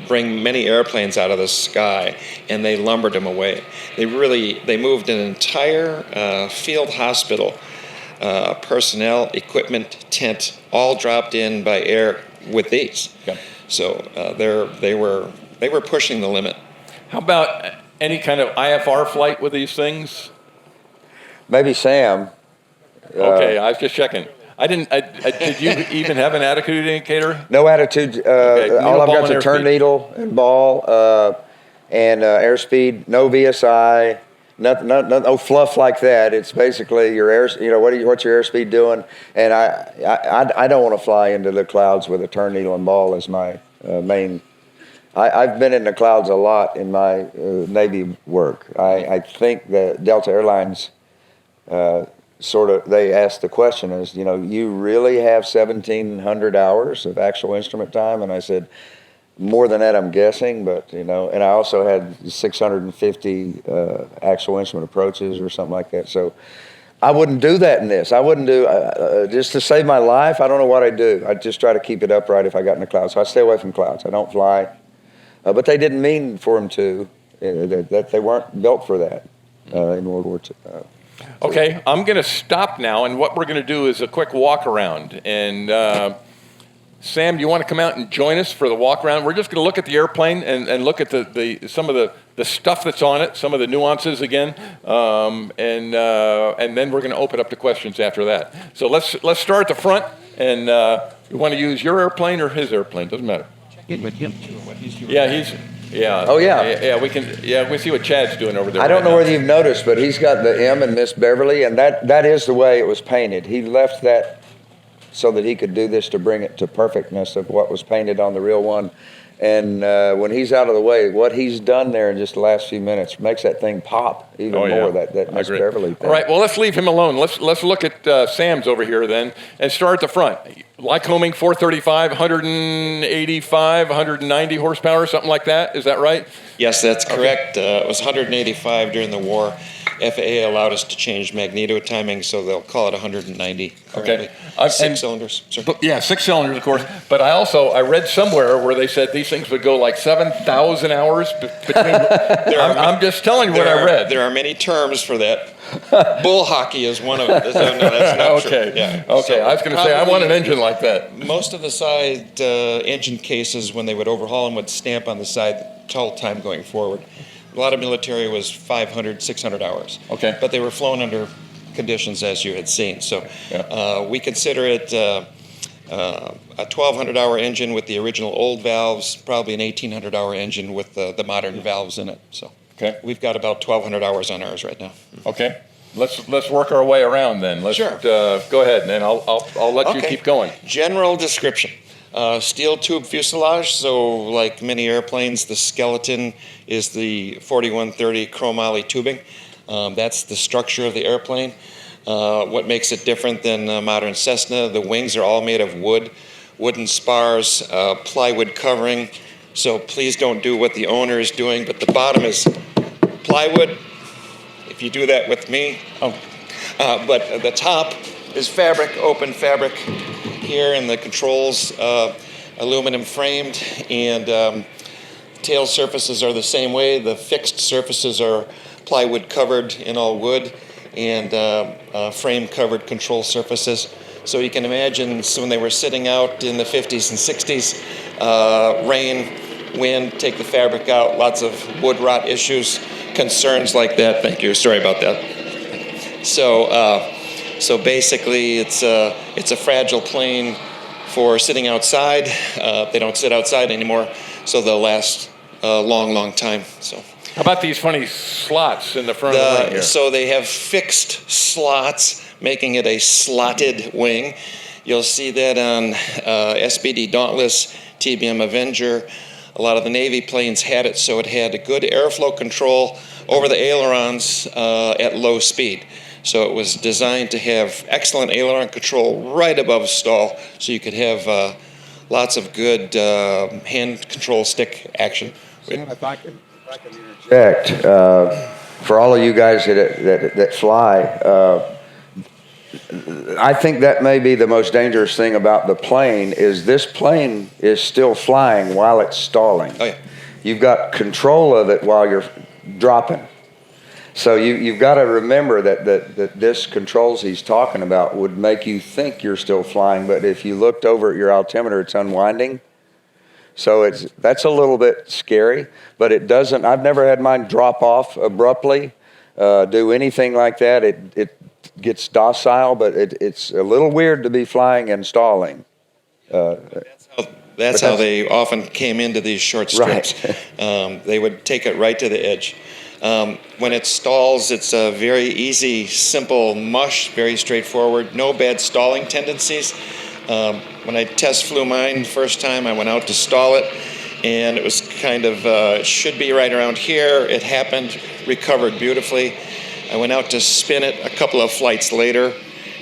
bring many airplanes out of the sky, and they lumbered them away. They moved an entire field hospital, personnel, equipment, tent, all dropped in by air with these. Okay. So they were pushing the limit. How about any kind of IFR flight with these things? Maybe Sam. Okay, I was just checking. Did you even have an attitude indicator? No attitude. Okay. All I've Ball, got is a and turn airspeed. needle and ball, and airspeed. No VSI. no fluff like that. It's basically your air. You know, what's your airspeed doing? And I don't want to fly into the clouds with a turn, needle, and ball as my main. I've been in the clouds a lot in my Navy work. I think that Delta Airlines they asked the question is, you know, you really have 1,700 hours of actual instrument time? And I said, more than that, I'm guessing, but, you know, and I also had 650 actual instrument approaches or something like that. So I wouldn't do that in this. I wouldn't do, just to save my life, I don't know what I'd do. I'd just try to keep it upright if I got in the clouds. So I stay away from clouds. I don't fly. But they didn't mean for them to, that they weren't built for that in World War II. Okay, I'm going to stop now, and what we're going to do is a quick walk around. And Sam, do you want to come out and join us for the walk around? We're just going to look at the airplane and look at some of the stuff that's on it, some of the nuances again, and then we're going to open up to questions after that. So let's start at the front, and you want to use your airplane or his airplane? Doesn't matter. Get with him too. Yeah. Oh, yeah. We see what Chad's doing over there. I don't know now. whether you've noticed, but he's got the M in Miss Beverly, and that is the way it was painted. He left that so that he could do this to bring it to perfectness of what was painted on the real one. And when he's out of the way, what he's done there in just the last few minutes makes that thing pop even more, that Miss Beverly thing. All right, well, let's leave him alone. Let's look at Sam's over here then and start at the front. Lycoming 435, 185, 190 horsepower, something like that. Is that right? Yes, that's correct. It was 185 during the war. FAA allowed us to change magneto timing, so they'll call it 190 currently. Okay. Six cylinders. Sir. Yeah, 6 cylinders, of course. But I read somewhere where they said these things would go like 7,000 hours between. I'm just telling you what I read. There are many terms for that. Bull hockey is one of them. No, that's not Okay. true. Yeah. Okay. So I was going to say I want an engine like that. Most of the side engine cases, when they would overhaul them, would stamp on the side the total time going forward. A lot of military was 500, 600 hours. Okay. But they were flown under conditions as you had seen. So we consider it a 1,200-hour engine with the original old valves, probably an 1,800-hour engine with the modern valves in it. So we've got about 1,200 hours on ours right now. Okay. Let's work our way around then. Sure. Go ahead, and then I'll let you keep going. General description. Steel tube fuselage, so like many airplanes, the skeleton is the 4130 chromoly tubing. That's the structure of the airplane. What makes it different than a modern Cessna, the wings are all made of wood, wooden spars, plywood covering. So please don't do what the owner is doing, but the bottom is plywood. If you do that with me. But the top is fabric, open fabric here, and the controls aluminum framed, and tail surfaces are the same way. The fixed surfaces are plywood covered in all wood, and frame covered control surfaces. So you can imagine when they were sitting out in the 50s and 60s, rain, wind, take the fabric out, lots of wood rot issues, concerns like that. Thank you. Sorry about that. So basically, it's a fragile plane for sitting outside. They don't sit outside anymore, so they'll last a long, long time. So. How about these funny slots in the front of the wing here? So they have fixed slots, making it a slotted wing. You'll see that on SBD Dauntless, TBM Avenger. A lot of the Navy planes had it, so it had a good airflow control over the ailerons at low speed. So it was designed to have excellent aileron control right above stall, so you could have lots of good hand control stick action. Sam, if I can interject, for all of you guys that fly, I think that may be the most dangerous thing about the plane is this plane is still flying while it's stalling. Oh, yeah. You've got control of it while you're dropping. So you've got to remember that this controls he's talking about would make you think you're still flying, but if you looked over at your altimeter, it's unwinding. So that's a little bit scary, but it doesn't. I've never had mine drop off abruptly, do anything like that. It gets docile, but it's a little weird to be flying and stalling. That's how they often came into these short strips. Right. They would take it right to the edge. When it stalls, it's a very easy, simple mush, very straightforward, no bad stalling tendencies. When I test flew mine first time, I went out to stall it, and it was kind of, it should be right around here. It happened, recovered beautifully. I went out to spin it a couple of flights later,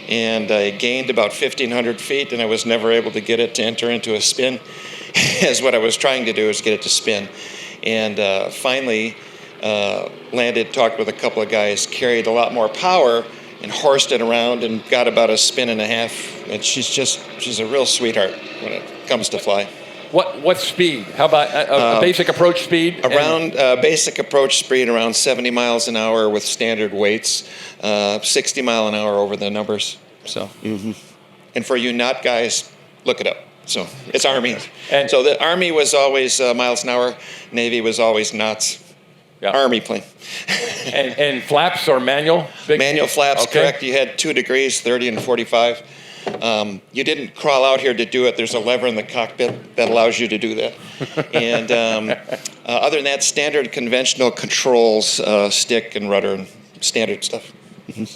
and I gained about 1,500 feet, and I was never able to get it to enter into a spin, as what I was trying to do is get it to spin. And finally landed, talked with a couple of guys, carried a lot more power, and horsed it around and got about a spin and a half. And she's a real sweetheart when it comes to fly. What speed? How about a basic approach speed? Around basic approach speed around 70 miles an hour with standard weights, 60 mile an hour over the numbers. So, and for you not guys, look it up. So it's Army. And so the Army was always miles an hour, Navy was always knots. Yeah. Army plane. and flaps are manual? Manual flaps, okay. Correct. You had 2 degrees, 30 and 45. You didn't crawl out here to do it. There's a lever in the cockpit that allows you to do that. And other than that, standard conventional controls, stick and rudder and standard stuff. It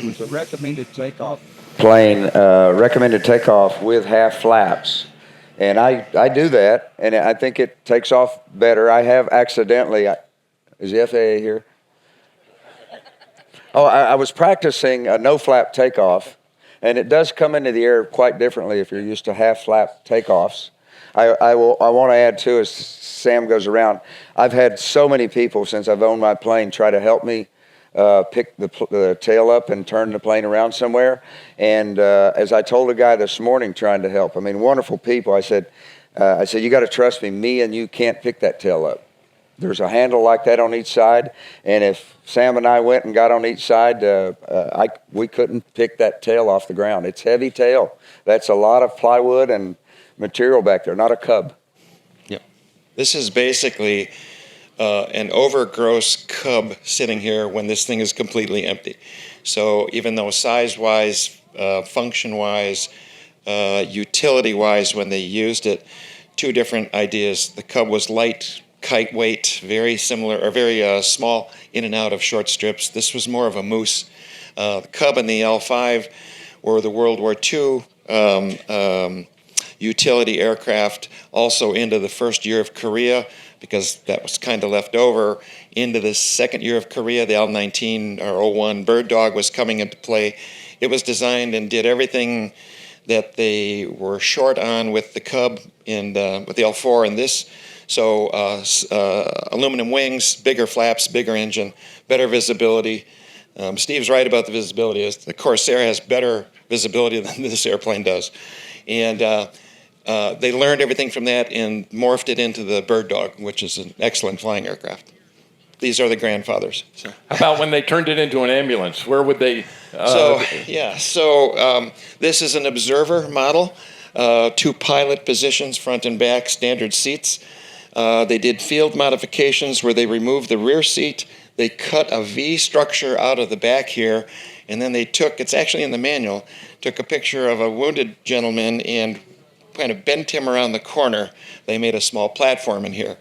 was a recommended takeoff plane, recommended takeoff with half flaps. And I do that, and I think it takes off better. I have accidentally, is the FAA here? Oh, I was practicing a no-flap takeoff, and it does come into the air quite differently if you're used to half-flap takeoffs. I want to add, too, as Sam goes around, I've had so many people since I've owned my plane try to help me pick the tail up and turn the plane around somewhere. And as I told a guy this morning trying to help, I mean, wonderful people, I said, you got to trust me. Me and you can't pick that tail up. There's a handle like that on each side, and if Sam and I went and got on each side, we couldn't pick that tail off the ground. It's heavy tail. That's a lot of plywood and material back there, not a cub. Yep. This is basically an overgross cub sitting here when this thing is completely empty. So even though size-wise, function-wise, utility-wise, when they used it, 2 different ideas. The cub was light, kite weight, very similar, or very small in and out of short strips. This was more of a moose. The Cub and the L-5 were the World War II utility aircraft, also into the first year of Korea, because that was kind of left over. Into the second year of Korea, the L-19 or 01 Bird Dog was coming into play. It was designed and did everything that they were short on with the Cub and with the L-4 and this. So aluminum wings, bigger flaps, bigger engine, better visibility. Steve's right about the visibility. The Corsair has better visibility than this airplane does. And they learned everything from that and morphed it into the Bird Dog, which is an excellent flying aircraft. These are the grandfathers. So. How about when they turned it into an ambulance? Where would they? This is an observer model, 2 pilot positions, front and back, standard seats. They did field modifications where they removed the rear seat. They cut a V structure out of the back here, and then they took, it's actually in the manual, took a picture of a wounded gentleman and kind of bent him around the corner. They made a small platform in here.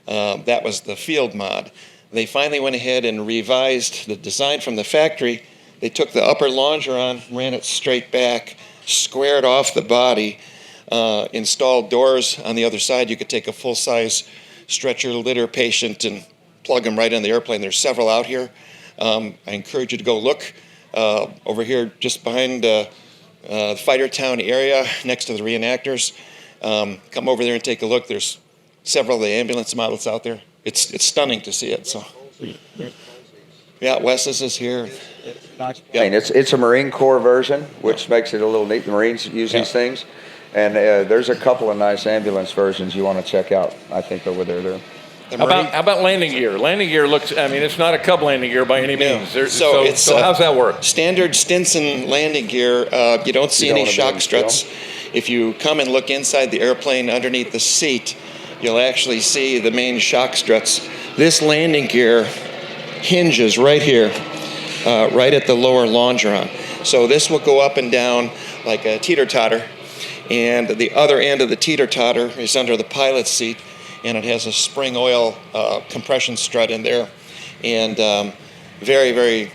That was the field mod. They finally went ahead and revised the design from the factory. They took the upper longeron, ran it straight back, squared off the body, installed doors on the other side. You could take a full-size stretcher litter patient and plug them right in the airplane. There's several out here. I encourage you to go look over here just behind the Fighter Town area next to the reenactors. Come over there and take a look. There's several of the ambulance models out there. It's stunning to see it. So, yeah, Wes's is here. Yeah. It's a Marine Corps version, which makes it a little neat. The Marines use these things. And there's a couple of nice ambulance versions you want to check out, I think, over there. How about landing gear? Landing gear looks, I mean, it's not a Cub landing gear by any means. So how's that work? Standard Stinson landing gear. You don't see any shock struts. If you come and look inside the airplane underneath the seat, you'll actually see the main shock struts. This landing gear hinges right here, right at the lower longeron. So this will go up and down like a teeter-totter, and the other end of the teeter-totter is under the pilot's seat, and it has a spring oil compression strut in there, and very, very,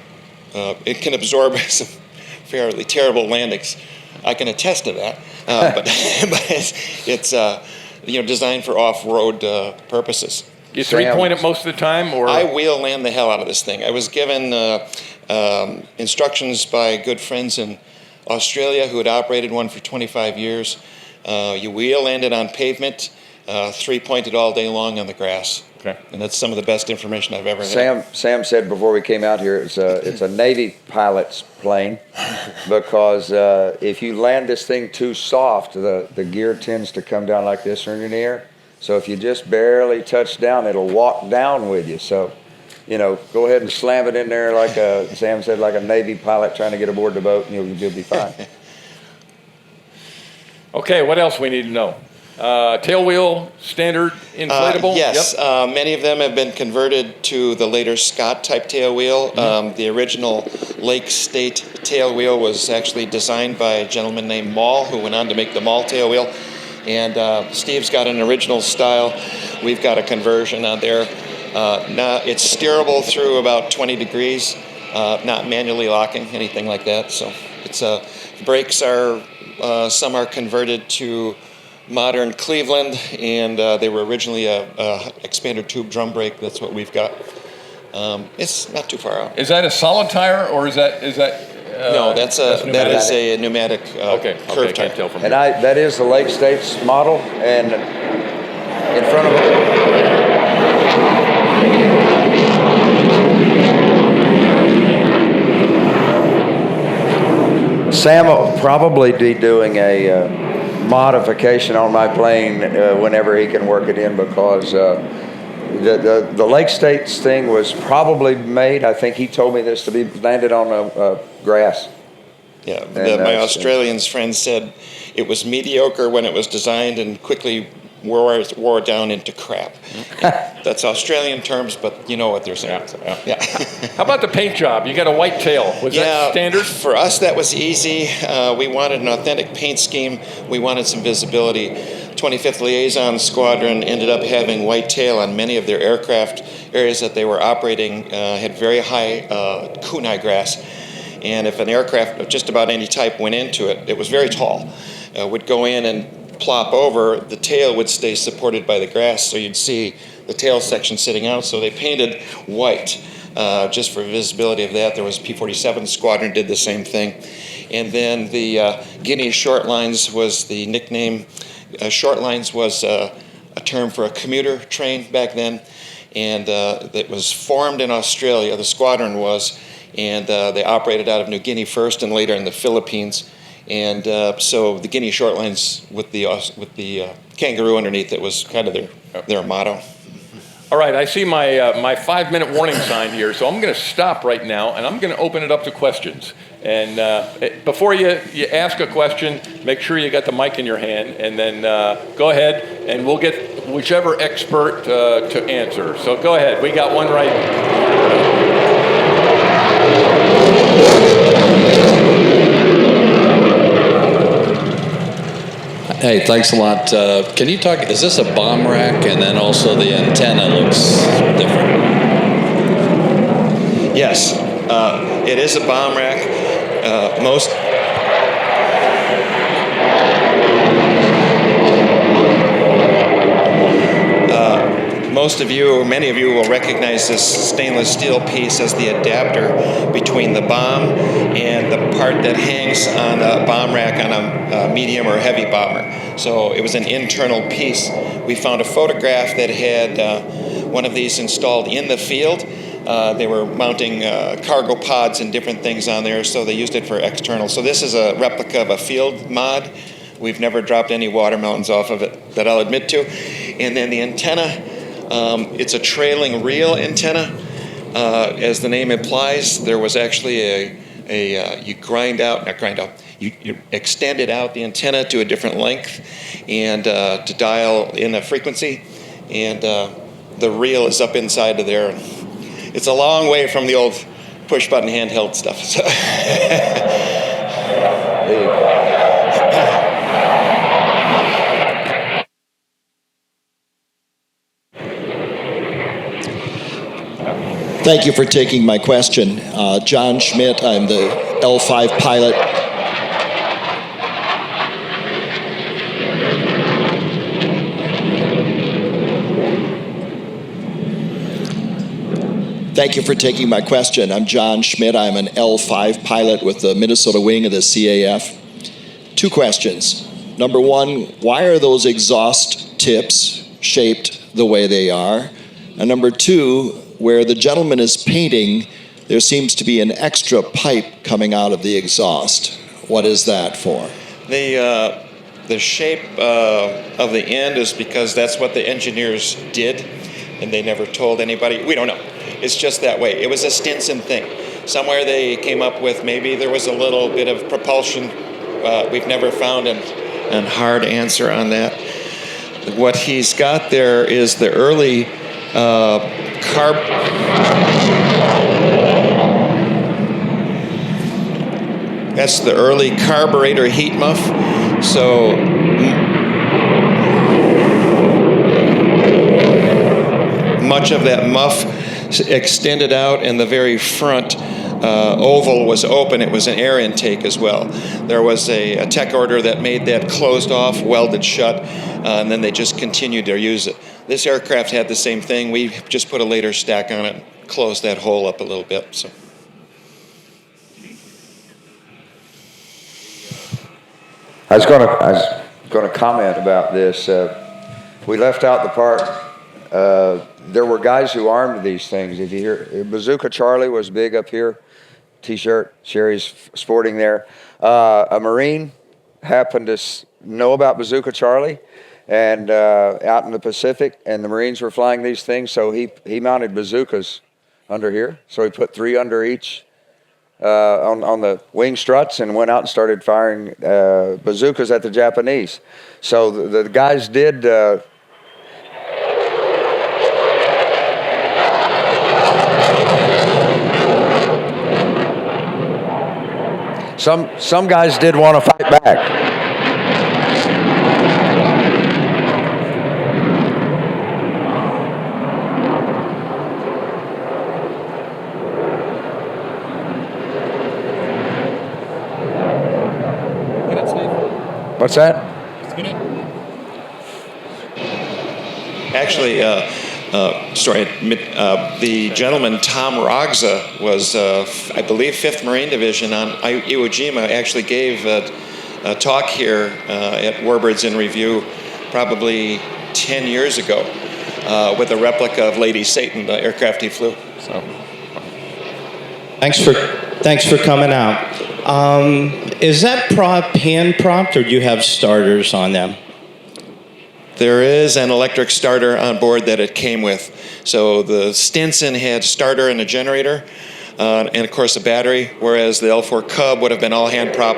it can absorb some fairly terrible landings. I can attest to that, but it's designed for off-road purposes. You three-point it most of the time, or? I wheel land the hell out of this thing. I was given instructions by good friends in Australia who had operated one for 25 years. You wheel land it on pavement, three-point it all day long on the grass. Okay. And that's some of the best information I've ever had. Sam said before we came out here, it's a Navy pilot's plane because if you land this thing too soft, the gear tends to come down like this in the air. So if you just barely touch down, it'll walk down with you. So, go ahead and slam it in there like Sam said, like a Navy pilot trying to get aboard the boat, and you'll be fine. Okay, what else we need to know? Tail wheel, standard, inflatable? Yes, Yep. many of them have been converted to the later Scott type tail wheel. The original Lake State tail wheel was actually designed by a gentleman named Maul, who went on to make the Maul tail wheel. And Steve's got an original style. We've got a conversion on there. Now it's steerable through about 20 degrees, not manually locking, anything like that. So it's brakes are some are converted to modern Cleveland, and they were originally a expanded tube drum brake. That's what we've got. It's not too far out. Is that a solid tire, or is that? No, that is a pneumatic curved I tire. can't tell from And here. that is the Lake States model, and in front of it. Sam will probably be doing a modification on my plane whenever he can work it in, because the Lake States thing was probably made, I think he told me this, to be landed on grass. Yeah, And my Australian friend said it was mediocre when it was designed and quickly wore down into crap. That's Australian terms, but you know what they're saying. Yeah. How about the paint job? You got a white tail. Was that standard? For us, that was easy. We wanted an authentic paint scheme. We wanted some visibility. 25th Liaison Squadron ended up having white tail on many of their aircraft. Areas that they were operating had very high kunai grass. And if an aircraft of just about any type went into it, it was very tall, would go in and plop over, the tail would stay supported by the grass, so you'd see the tail section sitting out. So they painted white just for visibility of that. There was P-47 Squadron did the same thing. And then the Guinea Short Lines was the nickname. Short Lines was a term for a commuter train back then, and it was formed in Australia, the squadron was, and they operated out of New Guinea first and later in the Philippines. And so the Guinea Short Lines with the kangaroo underneath it was kind of their motto. All right, I see my 5-minute warning sign here, so I'm going to stop right now, and I'm going to open it up to questions. And before you ask a question, make sure you got the mic in your hand, and then go ahead, and we'll get whichever expert to answer. So go ahead. We got one right. Hey, thanks a lot. Can you talk, is this a bomb rack? And then also the antenna looks different. Yes, it is a bomb rack. Most of you, or many of you, will recognize this stainless steel piece as the adapter between the bomb and the part that hangs on a bomb rack on a medium or heavy bomber. So it was an internal piece. We found a photograph that had one of these installed in the field. They were mounting cargo pods and different things on there, so they used it for external. So this is a replica of a field mod. We've never dropped any watermelons off of it, that I'll admit to. And then the antenna, it's a trailing reel antenna. As the name implies, there was actually you extended out the antenna to a different length and to dial in a frequency, and the reel is up inside of there. It's a long way from the old push-button handheld stuff. So The, Thank you for taking my question. John Schmidt, I'm the L-5 pilot. Thank you for taking my question. I'm John Schmidt. I'm an L-5 pilot with the Minnesota wing of the CAF. 2 questions. Number 1, why are those exhaust tips shaped the way they are? And number 2, where the gentleman is painting, there seems to be an extra pipe coming out of the exhaust. What is that for? The shape of the end is because that's what the engineers did, and they never told anybody. We don't know. It's just that way. It was a Stinson thing. Somewhere they came up with maybe there was a little bit of propulsion. We've never found an hard answer on that. What he's got there is the early That's the early carburetor heat muff. So much of that muff extended out, and the very front oval was open. It was an air intake as well. There was a tech order that made that closed off, welded shut, and then they just continued to use it. This aircraft had the same thing. We just put a later stack on it, closed that hole up a little bit. So. I was going to comment about this. We left out the part. There were guys who armed these things. If you hear, Bazooka Charlie was big up here. T-shirt Sherry's sporting there. A Marine happened to know about Bazooka Charlie, and out in the Pacific, and the Marines were flying these things. So he mounted bazookas under here. So he put 3 under each. On the wing struts, and went out and started firing bazookas at the Japanese. So the guys did. Some guys did want to fight back. What's that? Actually, the gentleman, Tom Rogza, was, I believe, 5th Marine Division on Iwo Jima, actually gave a talk here at Warbirds in Review probably 10 years ago with a replica of Lady Satan, the aircraft he flew. So. Thanks for coming out. Is that prop hand propped, or do you have starters on them? There is an electric starter on board that it came with. So the Stinson had starter and a generator, and of course a battery, whereas the L4 Cub would have been all hand prop.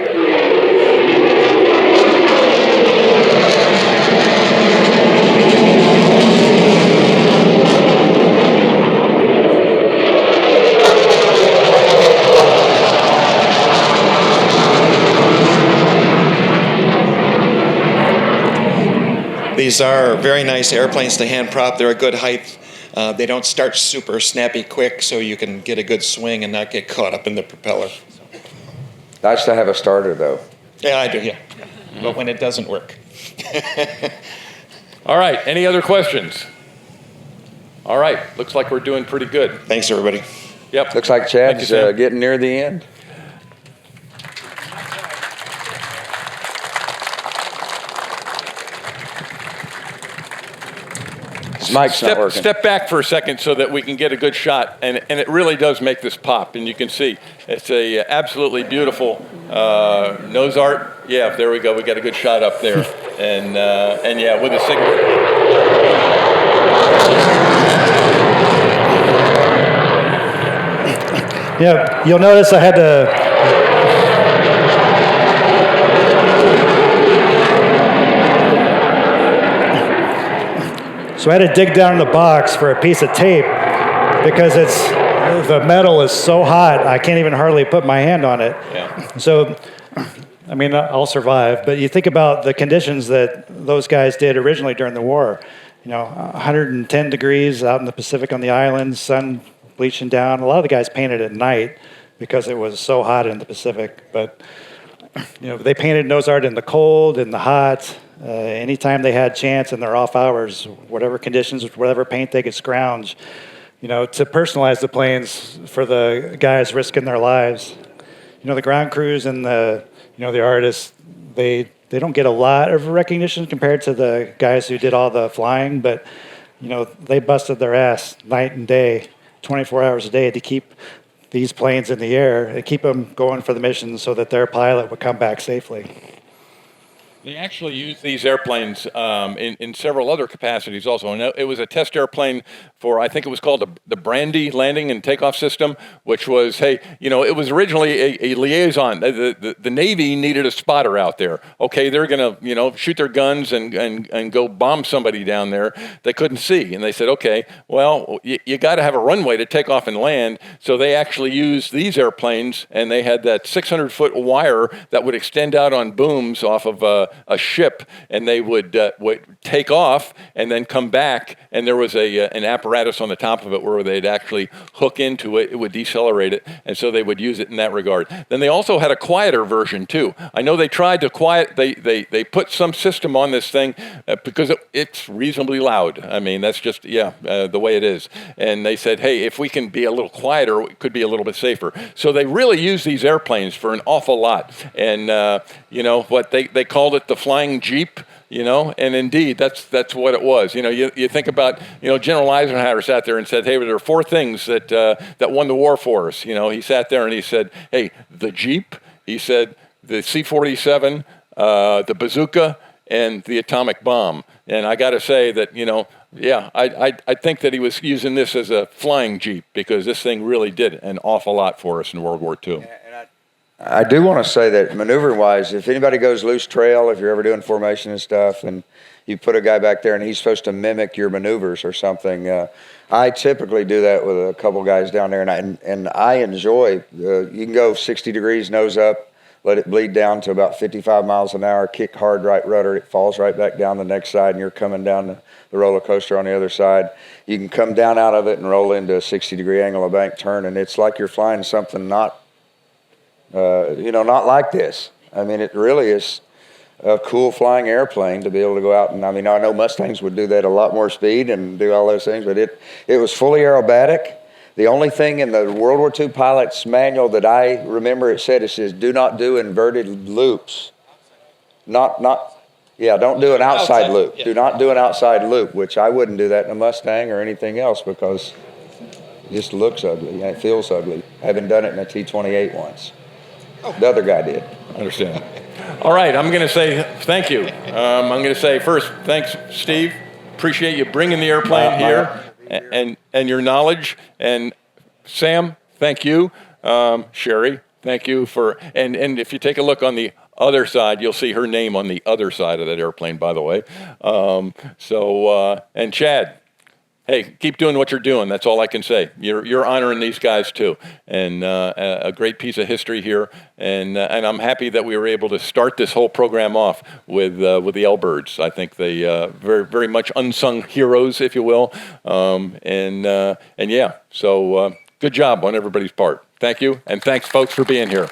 These are very nice airplanes to hand prop. They're a good height. They don't start super snappy quick, so you can get a good swing and not get caught up in the propeller. Nice to have a starter, though. Yeah, I do, yeah. But when it doesn't work. All right, any other questions? All right, looks like we're doing pretty good. Thanks, everybody. Yep. Looks like Chad's getting near the end. His mic's not working. Step back for a second so that we can get a good shot, and it really does make this pop, and you can see it's a absolutely beautiful nose art. Yeah, there we go. We got a good shot up there, and yeah, with a cigarette. Yeah, you'll notice I had to. So I had to dig down in the box for a piece of tape because the metal is so hot I can't even hardly put my hand on it. Yeah. So, I mean, I'll survive. But you think about the conditions that those guys did originally during the war. 110 degrees out in the Pacific on the islands, sun bleaching down. A lot of the guys painted at night because it was so hot in the Pacific. But they painted nose art in the cold, in the hot, anytime they had chance in their off hours, whatever conditions, whatever paint they could scrounge, to personalize the planes for the guys risking their lives. The ground crews and the artists, they don't get a lot of recognition compared to the guys who did all the flying, but they busted their ass night and day, 24 hours a day to keep these planes in the air and keep them going for the mission so that their pilot would come back safely. They actually used these airplanes in several other capacities also. And it was a test airplane for, I think it was called the Brandy Landing and Takeoff System, which was, it was originally a liaison. The Navy needed a spotter out there. Okay, they're going to, shoot their guns and go bomb somebody down there they couldn't see. And they said, okay, well, you got to have a runway to take off and land. So they actually used these airplanes, and they had that 600-foot wire that would extend out on booms off of a ship, and they would take off and then come back, and there was an apparatus on the top of it where they'd actually hook into it. It would decelerate it, and so they would use it in that regard. Then they also had a quieter version too. I know they tried to quiet. They put some system on this thing because it's reasonably loud. I mean, that's just the way it is. And they said, hey, if we can be a little quieter, it could be a little bit safer. So they really use these airplanes for an awful lot. And what they called it the flying Jeep, and indeed that's what it was. You think about, General Eisenhower sat there and said, hey, there are four things that won the war for us. He sat there and he said, hey, the Jeep, he said, the C-47, the bazooka, and the atomic bomb. And I got to say that, I think that he was using this as a flying Jeep because this thing really did an awful lot for us in World War II. I do want to say that maneuver-wise, if anybody goes loose trail, if you're ever doing formation and stuff, and you put a guy back there and he's supposed to mimic your maneuvers or something, I typically do that with a couple guys down there, and I enjoy. You can go 60 degrees nose up, let it bleed down to about 55 miles an hour, kick hard right rudder, it falls right back down the next side, and you're coming down the roller coaster on the other side. You can come down out of it and roll into a 60-degree angle of bank turn, and it's like you're flying something not like this. I mean, it really is a cool flying airplane to be able to go out. And I mean, I know Mustangs would do that a lot more speed and do all those things, but it was fully aerobatic. The only thing in the World War II pilot's manual that I remember it says, do not do inverted loops. Don't do an outside loop. Yeah. Do not do an outside loop, which I wouldn't do that in a Mustang or anything else because it just looks ugly and it feels ugly. I haven't done it in a T-28 once. The other guy did. Understand. All right, I'm going to say thank you. I'm going to say first, thanks, Steve. Appreciate you bringing the airplane here and your knowledge. And Sam, thank you. Sherry, thank you for. And if you take a look on the other side, you'll see her name on the other side of that airplane, by the way. And Chad. Hey, keep doing what you're doing. That's all I can say. You're honoring these guys too, and a great piece of history here. And I'm happy that we were able to start this whole program off with the L-Birds. I think they very very much unsung heroes, if you will. So good job on everybody's part. Thank you, and thanks folks for being here.